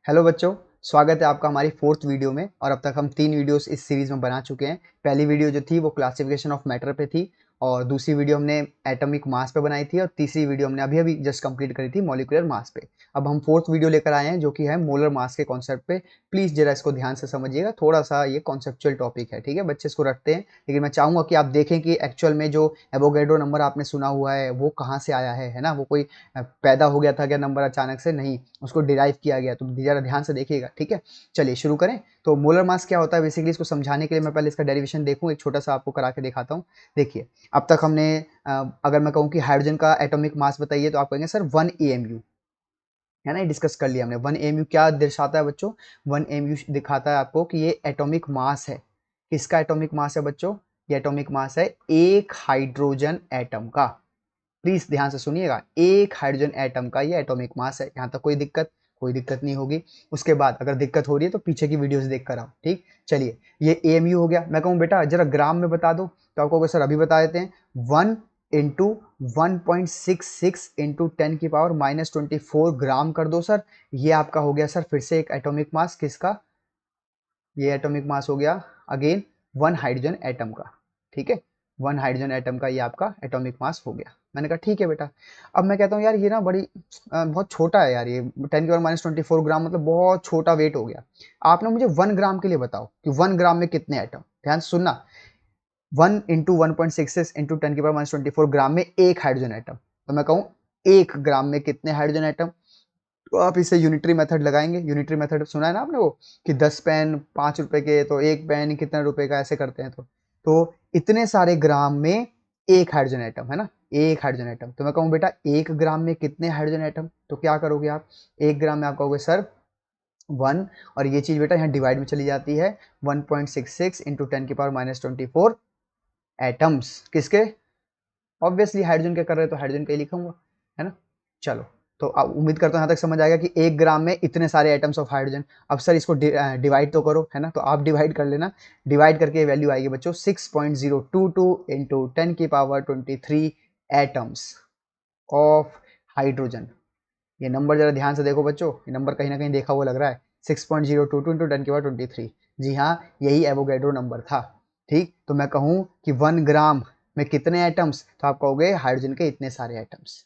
Hello बच्चों, स्वागत है आपका हमारी फोर्थ वीडियो में। और अब तक हम 3 वीडियोस इस सीरीज में बना चुके हैं। पहली वीडियो जो थी वो क्लासिफिकेशन ऑफ मैटर पे थी, और दूसरी वीडियो हमने एटॉमिक मास पे बनाई थी, और तीसरी वीडियो हमने अभी अभी जस्ट कंप्लीट करी थी मॉलिक्यूलर मास पे। अब हम फोर्थ वीडियो लेकर आए हैं जो कि है मोलर मास के कॉन्सेप्ट पे। प्लीज़ जरा इसको ध्यान से समझिएगा, थोड़ा सा ये कॉन्सेप्चुअल टॉपिक है, ठीक है। बच्चे इसको रटते हैं, लेकिन मैं चाहूँगा कि आप देखें कि एक्चुअल में जो एवोगैड्रो नंबर आपने सुना हुआ है वो कहाँ से आया है ना। वो कोई पैदा हो गया था क्या नंबर अचानक से? नहीं, उसको डिराइव किया गया। तो जरा ध्यान से देखिएगा, ठीक है। चलिए शुरू करें। तो मोलर मास क्या होता है बेसिकली, इसको समझाने के लिए मैं पहले इसका डेरिवेशन देखूं, एक छोटा सा आपको करा के दिखाता हूं। देखिए, अब तक हमने अगर मैं कहूं कि हाइड्रोजन का एटॉमिक मास बताइए तो आप कहेंगे सर 1 AMU, है ना। ये डिस्कस कर लिया हमने। 1 AMU क्या दर्शाता है बच्चों? 1 AMU दिखाता है आपको कि ये एटॉमिक मास है। किसका एटॉमिक मास है बच्चों? ये एटॉमिक मास है एक हाइड्रोजन एटम का। प्लीज ध्यान से सुनिएगा, एक हाइड्रोजन एटम का ये एटॉमिक मास है। यहाँ तक कोई दिक्कत? कोई दिक्कत नहीं होगी। उसके बाद अगर दिक्कत हो रही है तो पीछे की वीडियोस देख कर आओ, ठीक। चलिए, ये एएमयू हो गया। मैं कहूँ बेटा जरा ग्राम में बता दो, तो आपको सर अभी बता देते हैं। 1 × 1.66 × 10⁻⁻24 ग्राम कर दो सर। ये आपका हो गया सर फिर से एक एटॉमिक मास। किसका? ये एटॉमिक मास हो गया अगेन 1 हाइड्रोजन एटम का, ठीक है। 1 हाइड्रोजन एटम का ये आपका एटॉमिक मास हो गया। मैंने कहा ठीक है बेटा। अब मैं कहता हूँ यार ये ना बड़ी बहुत छोटा है यार, ये 10⁻⁻24 ग्राम मतलब बहुत छोटा वेट हो गया। आप ना मुझे 1 ग्राम के लिए बताओ कि 1 ग्राम में कितने एटम। ध्यान से सुनना, 1 × 1.66 × 10⁻⁻24 ग्राम में एक हाइड्रोजन एटम। तो मैं कहूँ 1 ग्राम में कितने हाइड्रोजन एटम? तो आप इसे यूनिटरी मेथड लगाएंगे। यूनिटरी मेथड सुना है ना आपने, वो कि 10 पेन 5 रुपए के, तो एक पेन कितने रुपए का, ऐसे करते हैं। तो इतने सारे ग्राम में एक हाइड्रोजन एटम है ना, एक हाइड्रोजन एटम। तो मैं कहूँ बेटा 1 ग्राम में कितने हाइड्रोजन एटम? तो क्या करोगे आप? 1 ग्राम में आप कहोगे सर 1, और ये चीज बेटा यहाँ डिवाइड में चली जाती है। 1.66 × 10⁻⁻24 एटम्स किसके? ऑब्वियसली हाइड्रोजन के कर रहे हैं तो हाइड्रोजन का ही लिखूंगा, है ना। चलो, तो अब उम्मीद करता हूँ यहाँ तक समझ आएगा कि 1 ग्राम में इतने सारे एटम्स ऑफ हाइड्रोजन। अब सर इसको डिवाइड तो करो, है ना। तो आप डिवाइड कर लेना। डिवाइड करके वैल्यू आएगी बच्चों 6.022 × 10⁻23 एटम्स ऑफ हाइड्रोजन। ये नंबर जरा ध्यान से देखो बच्चों, ये नंबर कहीं ना कहीं देखा हुआ लग रहा है। 6.022 × 10⁻23। जी हाँ, यही एवोगैड्रो नंबर था, ठीक। तो मैं कहूँ कि 1 ग्राम में कितने एटम्स, तो आप कहोगे हाइड्रोजन के इतने सारे एटम्स,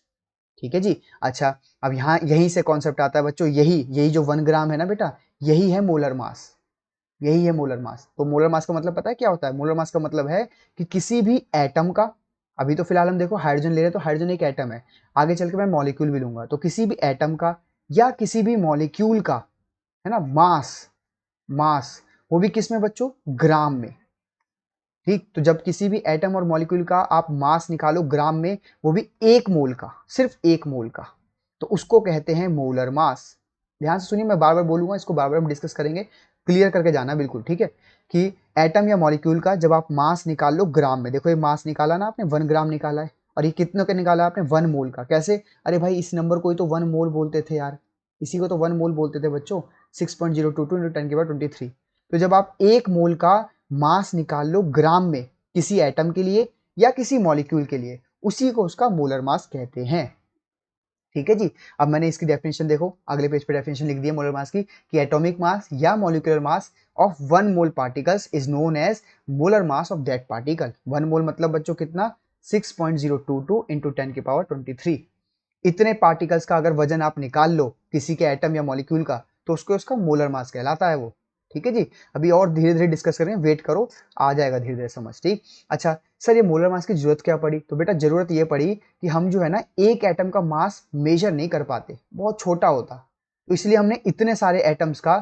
ठीक है जी। अच्छा, अब यहाँ यहीं से कॉन्सेप्ट आता है बच्चों, यही यही जो 1 ग्राम है ना बेटा, यही है मोलर मास। यही है मोलर मास। तो मोलर मास का मतलब पता है क्या होता है? मोलर मास का मतलब है कि किसी भी एटम का, अभी तो फिलहाल हम देखो हाइड्रोजन ले रहे हैं तो हाइड्रोजन एक एटम है, आगे चल के मैं मॉलिक्यूल भी लूंगा, तो किसी भी एटम का या किसी भी मॉलिक्यूल का, है ना, मास, मास वो भी किस में बच्चों? ग्राम में, ठीक। तो जब किसी भी एटम और मॉलिक्यूल का आप मास निकालो ग्राम में, वो भी 1 मोल का, सिर्फ 1 मोल का, तो उसको कहते हैं मोलर मास। ध्यान से सुनिए, मैं बार बार बोलूंगा, इसको बार बार हम डिस्कस करेंगे, क्लियर करके जाना बिल्कुल, ठीक है। कि एटम या मॉलिक्यूल का जब आप मास निकाल लो ग्राम में, देखो ये मास निकाला ना आपने, 1 ग्राम निकाला है, और ये कितने का निकाला आपने? 1 मोल का। कैसे? अरे भाई इस नंबर को ही तो 1 मोल बोलते थे यार, इसी को तो 1 मोल बोलते थे बच्चों। 6.022 × 10⁻23। तो जब आप 1 मोल का मास निकाल लो ग्राम में किसी एटम के लिए या किसी मॉलिक्यूल के लिए, उसी को उसका मोलर मास कहते हैं, ठीक है जी। अब मैंने इसकी डेफिनेशन देखो, अगले पेज पे डेफिनेशन लिख दी है मोलर मास की, कि एटॉमिक मास या molecular mass of 1 mole particles is known as molar mass of that particle. 1 mole मतलब बच्चों कितना? 6.022 × 10⁻23। इतने पार्टिकल्स का अगर वजन आप निकाल लो किसी के एटम या मॉलिक्यूल का, तो उसको उसका मोलर मास कहलाता है वो, ठीक है जी। अभी और धीरे धीरे डिस्कस करेंगे, वेट करो, आ जाएगा धीरे धीरे समझ, ठीक। अच्छा सर, ये मोलर मास की जरूरत क्या पड़ी? तो बेटा जरूरत ये पड़ी कि हम जो है ना एक एटम का मास मेजर नहीं कर पाते, बहुत छोटा होता, तो इसलिए हमने इतने सारे एटम्स का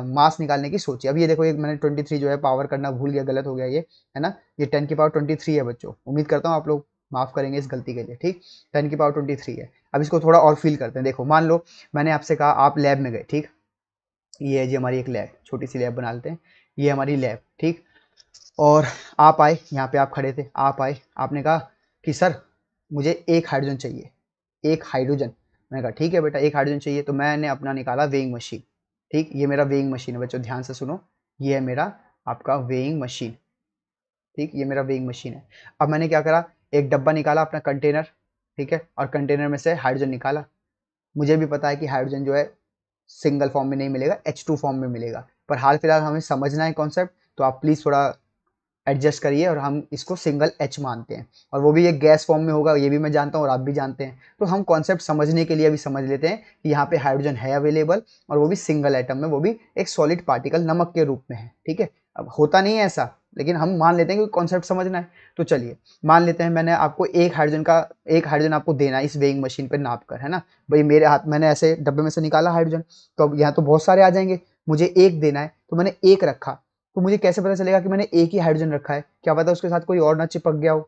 मास निकालने की सोची। अब ये देखो, एक मैंने 23 जो है पावर करना भूल गया, गलत हो गया ये, है ना। ये 10⁻23 है बच्चों, उम्मीद करता हूँ आप लोग माफ करेंगे इस गलती के लिए, ठीक। 10⁻23 है। अब इसको थोड़ा और फील करते हैं। देखो मान लो मैंने आपसे कहा आप लैब में गए, ठीक। ये है जी हमारी एक लैब, छोटी सी लैब बना लेते हैं, ये हमारी लैब, ठीक। और आप आए, यहाँ पे आप खड़े थे, आप आए, आपने कहा कि सर मुझे एक हाइड्रोजन चाहिए, एक हाइड्रोजन। मैंने कहा ठीक है बेटा, एक हाइड्रोजन चाहिए। तो मैंने अपना निकाला वेइंग मशीन, ठीक। ये मेरा वेइंग मशीन है बच्चों, ध्यान से सुनो, ये है मेरा आपका वेइंग मशीन, ठीक। ये मेरा वेइंग मशीन है। अब मैंने क्या करा, एक डब्बा निकाला अपना कंटेनर, ठीक है, और कंटेनर में से हाइड्रोजन निकाला। मुझे भी पता है कि हाइड्रोजन जो है सिंगल फॉर्म में नहीं मिलेगा, H2 फॉर्म में मिलेगा। पर हाल फिलहाल हमें समझना है कॉन्सेप्ट, तो आप प्लीज़ थोड़ा एडजस्ट करिए और हम इसको सिंगल H मानते हैं, और वो भी एक गैस फॉर्म में होगा, ये भी मैं जानता हूँ और आप भी जानते हैं। तो हम कॉन्सेप्ट समझने के लिए अभी समझ लेते हैं कि यहाँ पे हाइड्रोजन है अवेलेबल, और वो भी सिंगल एटम में, वो भी एक सॉलिड पार्टिकल नमक के रूप में है। ठीक है, अब होता नहीं है ऐसा, लेकिन हम मान लेते हैं कि कॉन्सेप्ट समझना है। तो चलिए मान लेते हैं मैंने आपको एक हाइड्रोजन आपको देना है इस वेइंग मशीन पे नाप कर, है ना। भाई मेरे हाथ, मैंने ऐसे डब्बे में से निकाला हाइड्रोजन, तो अब यहाँ तो बहुत सारे आ जाएंगे, मुझे एक देना है, तो मैंने एक रखा। तो मुझे कैसे पता चलेगा कि मैंने एक ही हाइड्रोजन रखा है? क्या पता उसके साथ कोई और ना चिपक गया हो,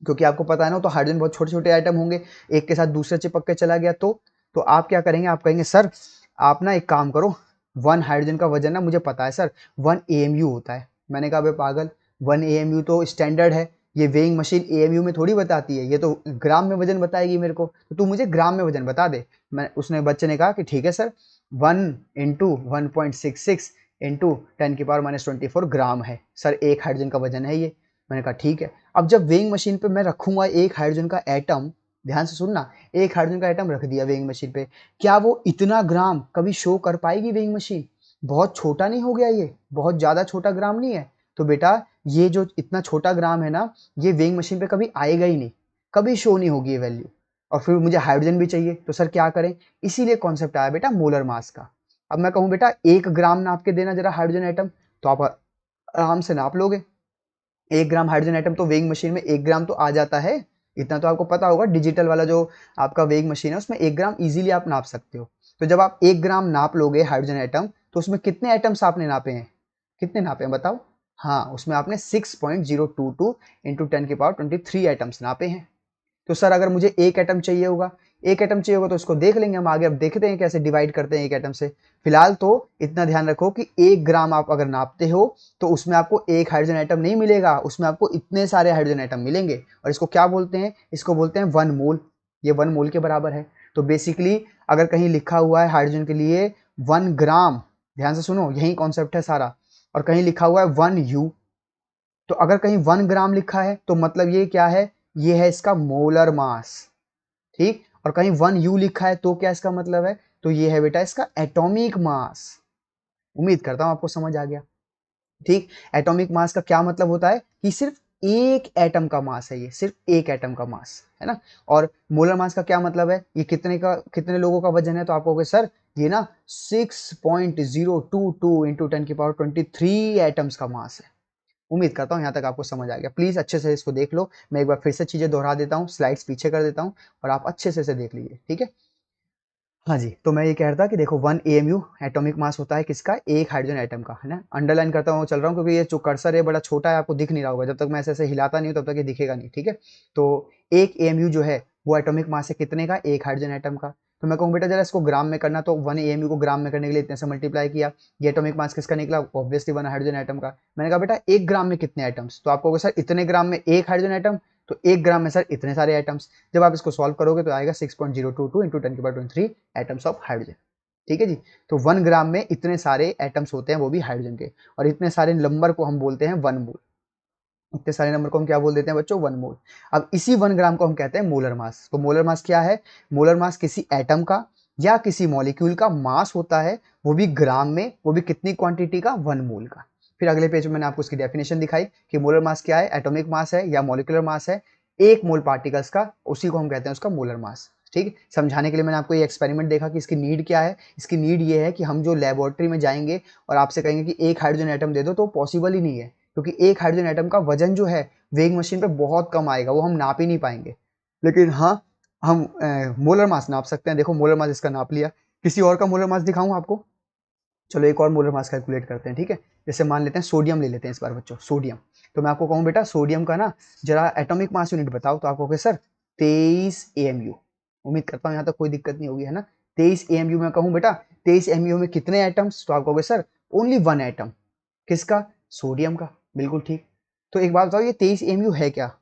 क्योंकि आपको पता है ना, तो हाइड्रोजन बहुत छोटे छोटे आइटम होंगे, एक के साथ दूसरा चिपक के चला गया तो आप क्या करेंगे, आप कहेंगे सर आप ना एक काम करो, 1 हाइड्रोजन का वजन ना मुझे पता है सर, 1 AMU होता है। मैंने कहा बे पागल, 1 AMU तो स्टैंडर्ड है, ये वेइंग मशीन AMU में थोड़ी बताती है, ये तो ग्राम में वजन बताएगी मेरे को, तो तू मुझे ग्राम में वजन बता दे। उसने बच्चे ने कहा कि ठीक है सर, 1 × 1.66 इंटू 10⁻24 ग्राम है सर, एक हाइड्रोजन का वजन है ये। मैंने कहा ठीक है। अब जब वेइंग मशीन पे मैं रखूंगा एक हाइड्रोजन का एटम, ध्यान से सुनना, एक हाइड्रोजन का एटम रख दिया वेइंग मशीन पे, क्या वो इतना ग्राम कभी शो कर पाएगी वेइंग मशीन? बहुत छोटा नहीं हो गया ये, बहुत ज़्यादा छोटा ग्राम नहीं है? तो बेटा ये जो इतना छोटा ग्राम है ना, ये वेइंग मशीन पे कभी आएगा ही नहीं, कभी शो नहीं होगी ये वैल्यू। और फिर मुझे हाइड्रोजन भी चाहिए, तो सर क्या करें? इसीलिए कॉन्सेप्ट आया बेटा मोलर मास का। अब मैं कहूँ बेटा 1 ग्राम नाप के देना जरा हाइड्रोजन एटम, तो आप आराम से नाप लोगे। 1 ग्राम हाइड्रोजन एटम तो वेइंग मशीन में 1 ग्राम तो आ जाता है, इतना तो आपको पता होगा। डिजिटल वाला जो आपका वेइंग मशीन है उसमें 1 ग्राम इजीली आप नाप सकते हो। तो जब आप 1 ग्राम नाप लोगे हाइड्रोजन एटम, तो उसमें कितने एटम्स आपने नापे हैं? कितने नापे हैं बताओ? हाँ, उसमें आपने 6.022 इंटू 10⁻23 एटम्स नापे हैं। तो सर अगर मुझे एक एटम चाहिए होगा, एक एटम चाहिए होगा तो उसको देख लेंगे हम आगे, अब देखते हैं कैसे डिवाइड करते हैं एक एटम से। फिलहाल तो इतना ध्यान रखो कि 1 ग्राम आप अगर नापते हो तो उसमें आपको एक हाइड्रोजन एटम नहीं मिलेगा, उसमें आपको इतने सारे हाइड्रोजन एटम मिलेंगे, और इसको क्या बोलते हैं? इसको बोलते हैं 1 मोल। ये 1 मोल के बराबर है। तो बेसिकली अगर कहीं लिखा हुआ है हाइड्रोजन के लिए 1 ग्राम, ध्यान से सुनो यही कॉन्सेप्ट है सारा, और कहीं लिखा हुआ है 1 U, तो अगर कहीं 1 ग्राम लिखा है तो मतलब ये क्या है? ये है इसका मोलर मास। ठीक, और कहीं 1 U लिखा है तो क्या इसका मतलब है? तो ये है बेटा इसका एटॉमिक मास। उम्मीद करता हूं आपको समझ आ गया। ठीक, एटॉमिक मास का क्या मतलब होता है कि सिर्फ एक एटम का मास है, ये सिर्फ एक एटम का मास है ना। और मोलर मास का क्या मतलब है? ये कितने लोगों का वजन है? तो आप कहोगे सर ये ना 6.022 इंटू 10⁻23 एटम्स का मास है। उम्मीद करता हूँ यहाँ तक आपको समझ आ गया। प्लीज़ अच्छे से इसको देख लो, मैं एक बार फिर से चीज़ें दोहरा देता हूँ, स्लाइड्स पीछे कर देता हूँ और आप अच्छे से इसे देख लीजिए। ठीक है, हाँ जी, तो मैं ये कह रहा था कि देखो 1 AMU एटॉमिक मास होता है किसका? एक हाइड्रोजन एटम का, है ना। अंडरलाइन करता हूँ चल रहा हूँ क्योंकि ये जो कर्सर है बड़ा छोटा है, आपको दिख नहीं रहा होगा, जब तक मैं ऐसे ऐसे हिलाता नहीं हूँ तब तक ये दिखेगा नहीं। ठीक है, तो 1 AMU जो है वो एटॉमिक मास है कितने का? एक हाइड्रोजन एटम का। तो मैं कहूँ बेटा जरा इसको ग्राम में करना, तो 1 AMU को ग्राम में करने के लिए इतने से मल्टीप्लाई किया, ये एटॉमिक मास किसका निकला? ऑब्वियसली 1 हाइड्रोजन एटम का। मैंने कहा बेटा 1 ग्राम में कितने एटम्स? तो आप कहोगे सर इतने ग्राम में एक हाइड्रोजन एटम, तो 1 ग्राम में सर इतने सारे एटम्स। जब आप इसको सॉल्व करोगे तो आएगा 6.022 इंटू 10⁻23 एटम्स ऑफ हाइड्रोजन। ठीक है जी, तो 1 ग्राम में इतने सारे एटम्स होते हैं, वो भी हाइड्रोजन के, और इतने सारे नंबर को हम बोलते हैं 1 मोल। इतने सारे नंबर को हम क्या बोल देते हैं बच्चों? 1 मोल। अब इसी 1 ग्राम को हम कहते हैं मोलर मास। तो मोलर मास क्या है? मोलर मास किसी एटम का या किसी मॉलिक्यूल का मास होता है, वो भी ग्राम में, वो भी कितनी क्वांटिटी का? 1 मोल का। फिर अगले पेज में मैंने आपको इसकी डेफिनेशन दिखाई कि मोलर मास क्या है, एटॉमिक मास है या मॉलिक्यूलर मास है, 1 मोल पार्टिकल्स का, उसी को हम कहते हैं उसका मोलर मास। ठीक, समझाने के लिए मैंने आपको ये एक्सपेरिमेंट देखा कि इसकी नीड क्या है। इसकी नीड ये है कि हम जो लेबोरेटरी में जाएंगे और आपसे कहेंगे कि एक हाइड्रोजन एटम दे दो, तो पॉसिबल ही नहीं है, क्योंकि एक हाइड्रोजन एटम का वजन जो है वेइंग मशीन पे बहुत कम आएगा, वो हम नाप ही नहीं पाएंगे। लेकिन हाँ, हम मोलर मास नाप सकते हैं। देखो मोलर मास इसका नाप लिया, किसी और का मोलर मास दिखाऊं आपको? चलो एक और मोलर मास कैलकुलेट करते हैं। ठीक है, जैसे मान लेते हैं सोडियम ले लेते हैं इस बार बच्चों, सोडियम। तो मैं आपको कहूँ बेटा सोडियम का ना जरा एटॉमिक मास यूनिट बताओ, तो आप कहोगे सर 23 AMU। उम्मीद करता हूँ यहाँ तक कोई दिक्कत नहीं होगी, है ना। 23 AMU में कहूँ बेटा 23 AMU में कितने एटम्स? तो आप कहोगे सर ओनली 1 एटम। किसका? सोडियम का। बिल्कुल ठीक। तो एक बात बताओ, ये 23 AMU है क्या?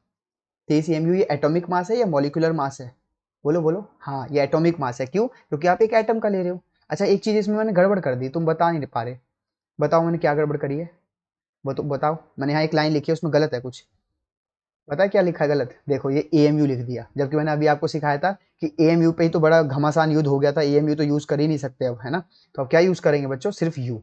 23 AMU ये एटॉमिक मास है या मॉलिक्यूलर मास है? बोलो बोलो। हाँ, ये एटॉमिक मास है। क्यों? क्योंकि आप एक एटम का ले रहे हो। अच्छा एक चीज इसमें मैंने गड़बड़ कर दी, तुम बता नहीं पा रहे। बताओ मैंने क्या गड़बड़ करी है? वो तो बताओ, मैंने यहाँ एक लाइन लिखी है उसमें गलत है कुछ। पता है क्या लिखा है गलत? देखो ये एएमयू लिख दिया, जबकि मैंने अभी आपको सिखाया था कि एएमयू पे ही तो बड़ा घमासान युद्ध हो गया था, एएमयू तो यूज कर ही नहीं सकते अब, है ना? तो अब क्या यूज करेंगे बच्चों? सिर्फ यू।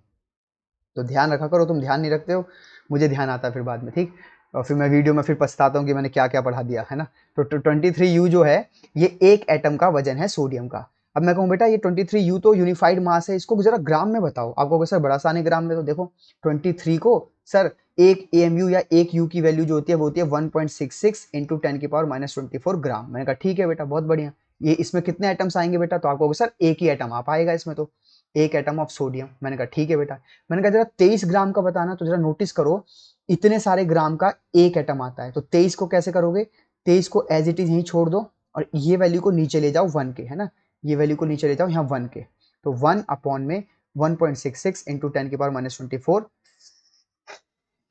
तो ध्यान रखा करो, तुम ध्यान नहीं रखते हो, मुझे ध्यान आता है फिर बाद में, ठीक? और फिर मैं वीडियो में फिर पछताता हूँ कि मैंने क्या क्या पढ़ा दिया, है ना? तो 23U जो है ये एक एटम का वजन है सोडियम का। अब मैं कहूँ बेटा ये 23U तो यूनिफाइड मास है, इसको जरा ग्राम में बताओ। आप कहोगे सर बड़ा आसान है ग्राम में, तो देखो 23 को सर एक एएमयू या एक यू की वैल्यू जो होती है वो होती है 1.66 इंटू 10⁻⁻24 ग्राम। मैंने कहा ठीक है बेटा, बहुत बढ़िया। ये इसमें कितने एटम्स आएंगे बेटा? तो आप कहोगे सर एक ही एटम आ पाएगा इसमें, तो एक एटम ऑफ सोडियम। मैंने कहा ठीक है बेटा। मैंने कहा जरा 23 ग्राम का बताना, तो जरा नोटिस करो इतने सारे ग्राम का एक एटम आता है, तो 23 को कैसे करोगे? 23 को एज इट इज यहीं छोड़ दो और ये वैल्यू को नीचे ले जाओ 1 के, है ना? ये वैल्यू को नीचे ले जाओ यहाँ 1 के, तो 1 अपॉन में 1.66 इंटू 10⁻⁻24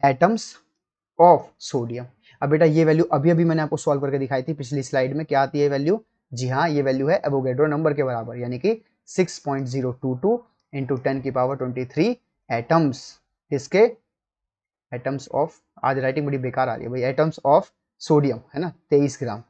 एटम्स ऑफ सोडियम। अब बेटा ये वैल्यू अभी अभी मैंने आपको सॉल्व करके दिखाई थी पिछली स्लाइड में, क्या आती है वैल्यू? जी हाँ, ये वैल्यू है एवोगैड्रो नंबर के बराबर, यानी कि 6.022 इंटू 10⁻23 एटम्स। किसके? एटम्स ऑफ, आज राइटिंग बड़ी बेकार आ रही है भाई, एटम्स ऑफ सोडियम, है ना? 23 ग्राम।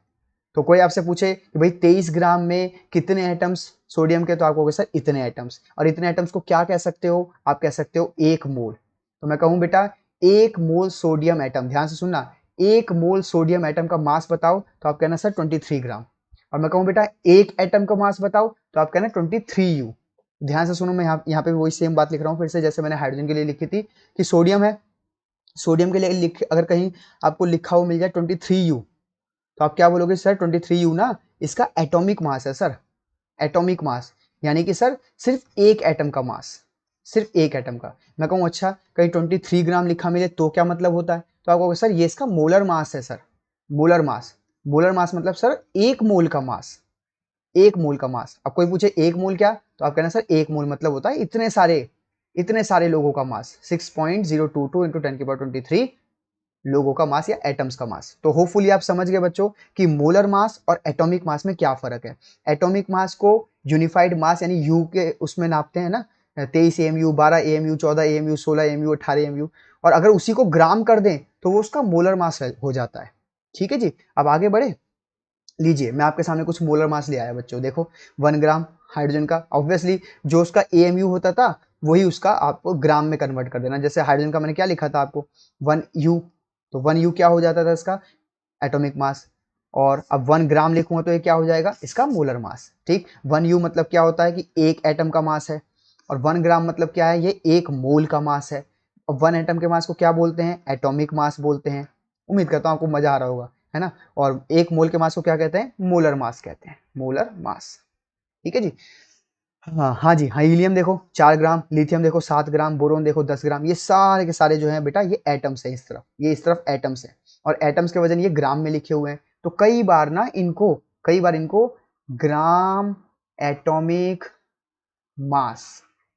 तो कोई आपसे पूछे कि भाई 23 ग्राम में कितने एटम्स सोडियम के, तो आप कहोगे सर इतने एटम्स। और इतने एटम्स को क्या कह सकते हो? आप कह सकते हो एक मोल। तो मैं कहूँ बेटा एक मोल सोडियम एटम, ध्यान से सुनना, एक मोल सोडियम एटम का मास बताओ, तो आप कहना सर 23 ग्राम। और मैं कहूँ बेटा एक एटम का मास बताओ, तो आप कहना 23U। ध्यान से सुनो, मैं यहाँ पे वही सेम बात लिख रहा हूँ फिर से, जैसे मैंने हाइड्रोजन के लिए लिखी थी कि सोडियम है, सोडियम के लिए लिख, अगर कहीं आपको लिखा हुआ मिल जाए 23U, तो आप क्या बोलोगे? सर 23U ना इसका एटॉमिक मास है सर, एटॉमिक मास, यानी कि सर सिर्फ एक एटम का मास, सिर्फ एक एटम का। मैं कहूँ अच्छा कहीं 23 ग्राम लिखा मिले तो क्या मतलब होता है? तो आप कहोगे सर ये इसका मोलर मास है sir, molar mass. Molar mass मतलब सर एक मोल का मास, एक मोल का मास। अब कोई पूछे एक मोल क्या, तो आप कहना सर एक मोल मतलब होता है इतने सारे लोगों का मास, 6.022 इंटू 10⁻23 लोगों का मास या एटम्स का मास। तो होपफुली आप समझ गए बच्चों कि मोलर मास और एटॉमिक मास में क्या फर्क है। एटॉमिक मास को यूनिफाइड मास यानी यू के उसमें नापते हैं ना, 23 AMU, 12 AMU, 14 AMU, 16 AMU, 18 AMU, और अगर उसी को ग्राम कर दें तो वो उसका मोलर मास हो जाता है। ठीक है जी, अब आगे बढ़े। लीजिए मैं आपके सामने कुछ मोलर मास ले आया बच्चों, देखो 1 ग्राम हाइड्रोजन का, ऑब्वियसली जो उसका एएमयू होता था वही उसका आपको ग्राम में कन्वर्ट कर देना। जैसे हाइड्रोजन का मैंने क्या लिखा था आपको? 1U, तो 1U क्या हो जाता था इसका? Atomic mass. और अब 1 ग्राम लिखूंगा तो ये क्या हो जाएगा? इसका मोलर मास। ठीक, 1U मतलब क्या होता है कि एक एटम का मास है, और 1 ग्राम मतलब क्या है? ये एक मोल का मास है। और 1 एटम के मास को क्या बोलते हैं? एटॉमिक मास बोलते हैं। उम्मीद करता हूँ आपको मजा आ रहा होगा, है ना? और एक मोल के मास को क्या कहते हैं? मोलर मास कहते हैं, मोलर मास। ठीक है जी। हाँ हाँ जी हाँ, हीलियम देखो 4 ग्राम, लिथियम देखो 7 ग्राम, बोरोन देखो 10 ग्राम। ये सारे के सारे जो है बेटा ये एटम्स है, इस तरफ, ये इस तरफ एटम्स है, और एटम्स के वजन ये ग्राम में लिखे हुए हैं। तो कई बार इनको ग्राम एटॉमिक मास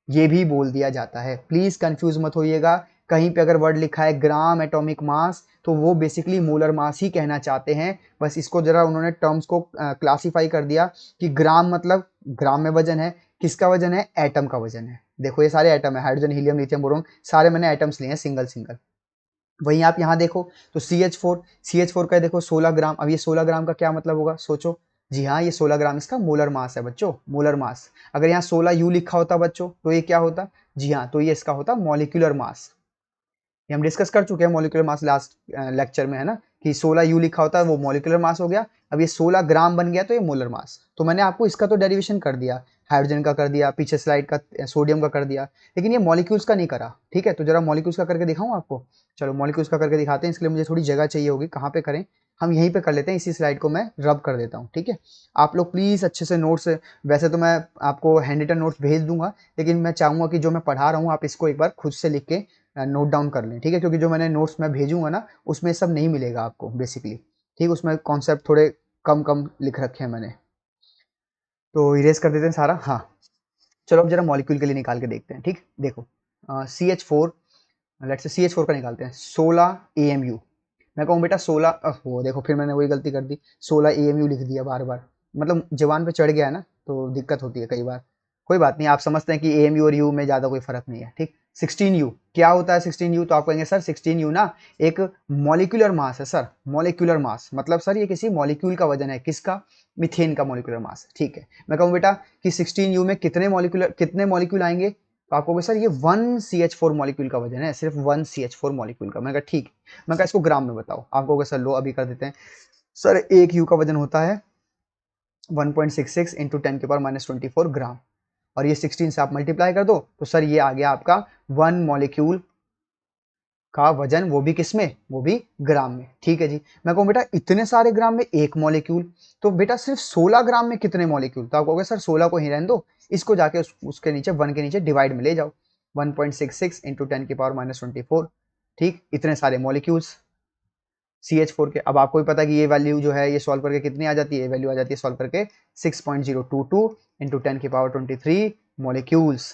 ये भी बोल दिया जाता है। प्लीज कंफ्यूज मत होइएगा, कहीं पे अगर वर्ड लिखा है ग्राम एटॉमिक मास तो वो बेसिकली मोलर मास ही कहना चाहते हैं। बस इसको जरा उन्होंने टर्म्स को क्लासिफाई कर दिया कि ग्राम मतलब ग्राम में वजन है, किसका वजन है? एटम का वजन है। देखो ये सारे एटम है, हाइड्रोजन, हीलियम, लिथियम, बोरोन, सारे मैंने एटम्स लिए हैं सिंगल सिंगल। वहीं आप यहाँ देखो तो CH4 का देखो 16 ग्राम। अब ये 16 ग्राम का क्या मतलब होगा सोचो? जी हाँ, ये 16 ग्राम इसका मोलर मास है बच्चों, मोलर मास। अगर यहाँ 16U लिखा होता बच्चों तो ये क्या होता? जी हाँ, तो ये इसका होता मॉलिक्यूलर मास। ये हम डिस्कस कर चुके हैं मॉलिक्यूलर मास लास्ट लेक्चर में, है ना, कि 16U लिखा होता है वो मॉलिक्यूलर मास हो गया। अब ये 16 ग्राम बन गया तो ये मोलर मास। तो मैंने आपको इसका तो डेरिवेशन कर दिया, हाइड्रोजन का कर दिया, पीछे स्लाइड का सोडियम का कर दिया, लेकिन ये मॉलिक्यूल्स का नहीं करा। ठीक है, तो जरा मॉलिक्यूल्स का करके दिखाऊं आपको? चलो मॉलिक्यूल्स का करके दिखाते हैं। इसके लिए मुझे थोड़ी जगह चाहिए होगी, कहाँ पे करें? हम यहीं पे कर लेते हैं, इसी स्लाइड को मैं रब कर देता हूँ। ठीक है, आप लोग प्लीज़ अच्छे से नोट्स, वैसे तो मैं आपको हैंड रिटन नोट्स भेज दूंगा, लेकिन मैं चाहूँगा कि जो मैं पढ़ा रहा हूँ आप इसको एक बार खुद से लिख के नोट डाउन कर लें। ठीक है, क्योंकि जो मैंने नोट्स मैं भेजूंगा ना उसमें सब नहीं मिलेगा आपको बेसिकली। ठीक, उसमें कॉन्सेप्ट थोड़े कम कम लिख रखे हैं मैंने। तो इरेज कर देते हैं सारा। हाँ, चलो अब जरा मॉलिक्यूल के लिए निकाल के देखते हैं। ठीक, देखो CH4, लेट्स से CH4 का निकालते हैं। 16 AMU। मैं कहूँ बेटा 16, वो देखो फिर मैंने वही गलती कर दी, 16 AMU लिख दिया बार बार, मतलब जवान पे चढ़ गया है ना तो दिक्कत होती है कई बार। कोई बात नहीं, आप समझते हैं कि एम यू और यू में ज़्यादा कोई फर्क नहीं है, ठीक। 16U क्या होता है 16U? तो आप कहेंगे सर 16U ना एक मॉलिक्यूलर मास है सर, मॉलिक्यूलर मास मतलब सर ये किसी मॉलिक्यूल का वजन है, किसका? मीथेन का मॉलिक्यूलर मास, ठीक है। मैं कहूँ बेटा कि 16U में कितने मॉलिक्यूल आएंगे? तो आप कहोगे सर ये 1CH4 मॉलिक्यूल का वजन है, सिर्फ 1CH4 मॉलिक्यूल का। मैंने कहा ठीक है। मैं कहा इसको ग्राम में बताओ। आप कहोगे सर लो अभी कर देते हैं। सर एक यू का वजन होता है 1.66 इंटू 10⁻24 ग्राम, और ये 16 से आप मल्टीप्लाई कर दो तो सर ये आ गया आपका 1 मॉलिक्यूल का वजन, वो भी किसमें? वो भी ग्राम में, ठीक है जी। मैं कहूँ बेटा इतने सारे ग्राम में एक मॉलिक्यूल, तो बेटा सिर्फ 16 ग्राम में कितने मॉलिक्यूल? तो आप कहोगे सर 16 को ही रहने दो, इसको जाके उसके नीचे 1 के नीचे डिवाइड में ले जाओ, 1.66 इंटू 10⁻24, ठीक। इतने सारे मॉलिक्यूल्स CH4 के। अब आपको भी पता है कि ये वैल्यू जो है ये सॉल्व करके कितनी आ जाती है? ये वैल्यू आ जाती है सॉल्व करके 6.022 इंटू 10⁻23 मॉलिक्यूल्स,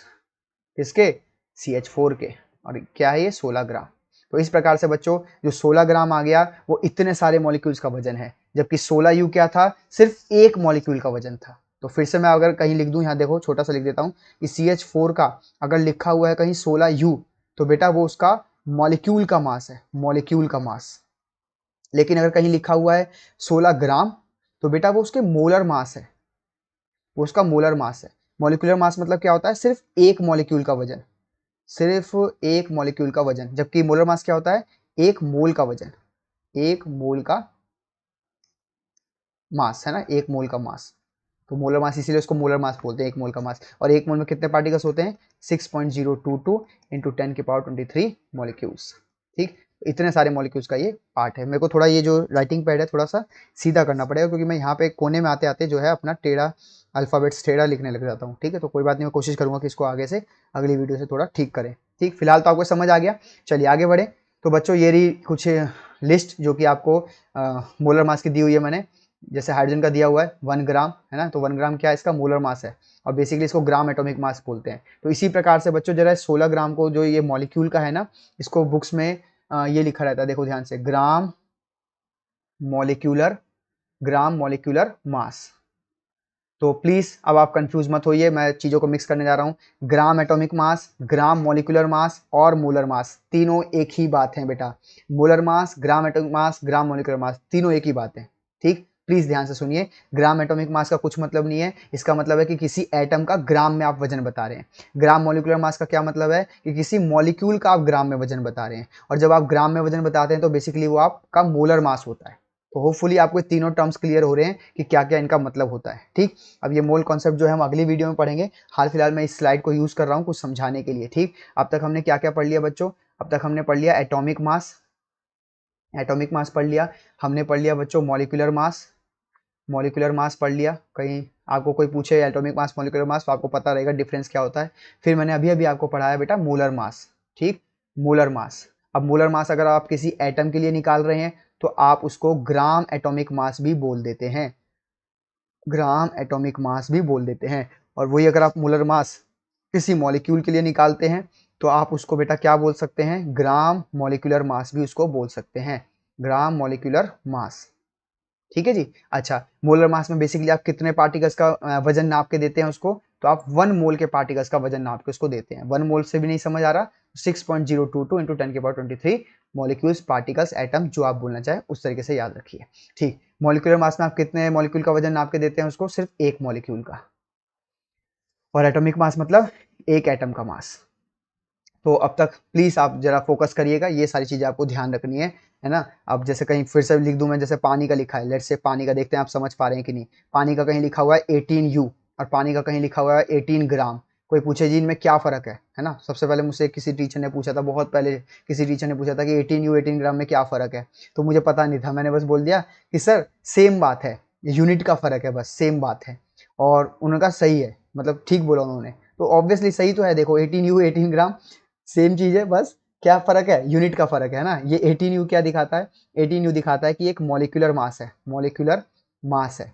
किसके? CH4 के। और क्या है ये? 16 ग्राम। तो इस प्रकार से बच्चों जो 16 ग्राम आ गया वो इतने सारे मॉलिक्यूल्स का वजन है, जबकि 16U क्या था? सिर्फ एक मॉलिक्यूल का वजन था। तो फिर से मैं अगर कहीं लिख दूं, यहाँ देखो छोटा सा लिख देता हूं कि CH4 का अगर लिखा हुआ है कहीं 16U, तो बेटा वो उसका मॉलिक्यूल का मास है, मॉलिक्यूल का मास। लेकिन अगर कहीं लिखा हुआ है 16 ग्राम, तो बेटा वो उसके मोलर मास है, वो उसका मोलर मास है। मॉलिक्यूलर मास मतलब क्या होता है? सिर्फ एक मॉलिक्यूल का वजन, सिर्फ एक मॉलिक्यूल का वजन। जबकि मोलर मास क्या होता है? एक मोल का वजन, एक मोल का मास, है ना, एक मोल का मास। तो मोलर मास इसीलिए उसको मोलर मास बोलते हैं, एक मोल का मास। और एक मोल में कितने पार्टिकल्स होते हैं? 6.022 इंटू 10⁻23 मॉलिक्यूल्स, ठीक। इतने सारे मॉलिक्यूल्स का ये पार्ट है। मेरे को थोड़ा ये जो राइटिंग पैड है थोड़ा सा सीधा करना पड़ेगा, क्योंकि मैं यहाँ पे कोने में आते आते जो है अपना टेढ़ा अल्फ़ाबेट्स टेढ़ा लिखने लग जाता हूँ, ठीक है। तो कोई बात नहीं, मैं कोशिश करूँगा कि इसको आगे से अगली वीडियो से थोड़ा ठीक करें, ठीक। फिलहाल तो आपको समझ आ गया, चलिए आगे बढ़े। तो बच्चों ये रही कुछ लिस्ट जो कि आपको मोलर मास की दी हुई है मैंने। जैसे हाइड्रोजन का दिया हुआ है 1 ग्राम, है ना, तो 1 ग्राम क्या है? इसका मोलर मास है, और बेसिकली इसको ग्राम एटॉमिक मास बोलते हैं। तो इसी प्रकार से बच्चों जरा 16 ग्राम को जो ये मॉलिक्यूल का है ना, इसको बुक्स में ये लिखा रहता है, देखो ध्यान से, मॉलिक्यूलर ग्राम मॉलिक्यूलर मास। तो प्लीज अब आप कंफ्यूज मत होइए, मैं चीजों को मिक्स करने जा रहा हूं। Gram atomic mass, gram molecular mass और मोलर मास तीनों एक ही बात है बेटा। Molar mass, gram atomic mass, gram molecular mass तीनों एक ही बात है, ठीक। प्लीज ध्यान से सुनिए, ग्राम एटॉमिक मास का कुछ मतलब नहीं है, इसका मतलब है कि किसी एटम का ग्राम में आप वजन बता रहे हैं। ग्राम मॉलिक्यूलर मास का क्या मतलब है? कि किसी मॉलिक्यूल का आप ग्राम में वजन बता रहे हैं, और जब आप ग्राम में वजन बताते हैं तो बेसिकली वो आपका मोलर मास होता है। तो होपफुली आपको तीनों टर्म्स क्लियर हो रहे हैं कि क्या क्या इनका मतलब होता है, ठीक। अब ये मोल कॉन्सेप्ट जो है हम अगली वीडियो में पढ़ेंगे। हाल फिलहाल मैं इस स्लाइड को यूज़ कर रहा हूँ कुछ समझाने के लिए, ठीक। अब तक हमने क्या क्या पढ़ लिया बच्चों? अब तक हमने पढ़ लिया एटॉमिक मास, एटॉमिक मास पढ़ लिया। हमने पढ़ लिया बच्चों मॉलिक्यूलर मास, मॉलिक्यूलर मास पढ़ लिया। कहीं आपको कोई पूछे एटॉमिक मास मॉलिक्यूलर मास तो आपको पता रहेगा डिफरेंस क्या होता है। फिर मैंने अभी अभी आपको पढ़ाया बेटा मोलर मास, ठीक, मोलर मास। अब मोलर मास अगर आप किसी एटम के लिए निकाल रहे हैं तो आप उसको ग्राम एटॉमिक मास भी बोल देते हैं, ग्राम एटॉमिक मास भी बोल देते हैं। और वही अगर आप मोलर मास किसी मॉलिक्यूल के लिए निकालते हैं तो आप उसको बेटा क्या बोल सकते हैं? ग्राम मॉलिक्यूलर मास भी उसको बोल सकते हैं, ग्राम मॉलिक्यूलर मास, ठीक है जी। अच्छा, मोलर मास में बेसिकली आप कितने पार्टिकल्स का वजन नाप के देते हैं उसको? तो आप 1 मोल के पार्टिकल्स का वजन नाप के उसको देते हैं। 1 मोल से भी नहीं समझ आ रहा, 6.022 इंटू 10⁻23 मॉलिक्यूल्स, पार्टिकल्स, एटम, जो आप बोलना चाहे उस तरीके से याद रखिए, ठीक। मॉलिक्यूलर मास में आप कितने मॉलिक्यूल का वजन नाप के देते हैं उसको? सिर्फ एक मॉलिक्यूल का। और एटॉमिक मास मतलब एक एटम का मास। तो अब तक प्लीज आप जरा फोकस करिएगा, ये सारी चीजें आपको ध्यान रखनी है ना। अब जैसे कहीं फिर से लिख दूं मैं, जैसे पानी का लिखा है, लेट्स से पानी का देखते हैं आप समझ पा रहे हैं कि नहीं। पानी का कहीं लिखा हुआ है 18U और पानी का कहीं लिखा हुआ है 18 ग्राम। कोई पूछे जी इनमें क्या फर्क है ना। सबसे पहले मुझसे किसी टीचर ने पूछा था, बहुत पहले किसी टीचर ने पूछा था कि 18U 18 ग्राम में क्या फ़र्क है। तो मुझे पता नहीं था, मैंने बस बोल दिया कि सर सेम बात है, यूनिट का फ़र्क है, बस सेम बात है। और उन्होंने कहा सही है, मतलब ठीक बोला उन्होंने। तो ऑब्वियसली सही तो है, देखो 18U 18 ग्राम सेम चीज़ है, बस क्या फ़र्क है? यूनिट का फ़र्क है ना। ये 18U क्या दिखाता है? 18U दिखाता है कि एक मॉलिक्यूलर मास है, मॉलिक्यूलर मास है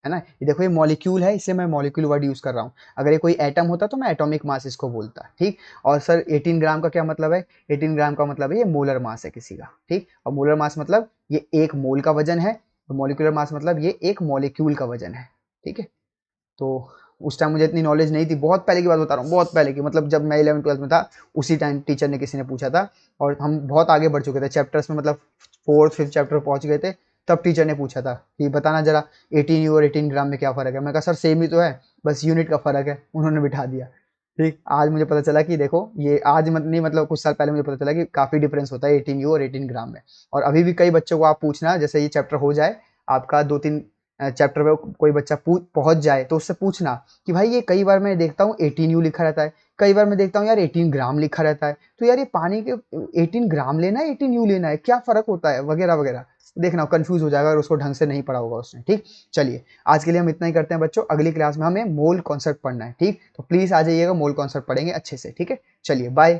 ना। ये देखो ये मॉलिक्यूल है, इससे मैं मॉलिक्यूल वर्ड यूज़ कर रहा हूँ। अगर ये कोई एटम होता तो मैं एटॉमिक मास इसको बोलता, ठीक। और सर 18 ग्राम का क्या मतलब है? 18 ग्राम का मतलब है ये मोलर मास है किसी का, ठीक। और मोलर मास मतलब ये एक मोल का वजन है, और मॉलिक्यूलर मास मतलब ये एक मॉलिक्यूल का वजन है, ठीक है। तो उस टाइम मुझे इतनी नॉलेज नहीं थी, बहुत पहले की बात बता रहा हूँ, बहुत पहले की, मतलब जब मैं 11th-12th में था, उसी टाइम टीचर ने किसी ने पूछा था और हम बहुत आगे बढ़ चुके थे चैप्टर्स में, मतलब 4th-5th चैप्टर पहुँच गए थे, तब टीचर ने पूछा था कि बताना ज़रा 18U और 18 ग्राम में क्या फ़र्क है? मैंने कहा सर सेम ही तो है, बस यूनिट का फ़र्क है। उन्होंने बिठा दिया। ठीक, आज मुझे पता चला कि देखो ये आज मत नहीं, मतलब कुछ साल पहले मुझे पता चला कि काफ़ी डिफरेंस होता है 18U और 18 ग्राम में। और अभी भी कई बच्चों को आप पूछना, जैसे ये चैप्टर हो जाए आपका 2-3 चैप्टर में कोई बच्चा पहुंच जाए तो उससे पूछना कि भाई ये कई बार मैं देखता हूँ 18U लिखा रहता है, कई बार मैं देखता हूँ यार 18 ग्राम लिखा रहता है, तो यार ये पानी के 18 ग्राम लेना है 18U लेना है, क्या फ़र्क होता है वगैरह वगैरह। देखना कंफ्यूज हो जाएगा अगर उसको ढंग से नहीं पढ़ा होगा उसने। ठीक, चलिए आज के लिए हम इतना ही करते हैं बच्चों, अगली क्लास में हमें मोल कॉन्सेप्ट पढ़ना है। ठीक, तो प्लीज़ आ जाइएगा, मोल कॉन्सेप्ट पढ़ेंगे अच्छे से। ठीक है, चलिए बाय।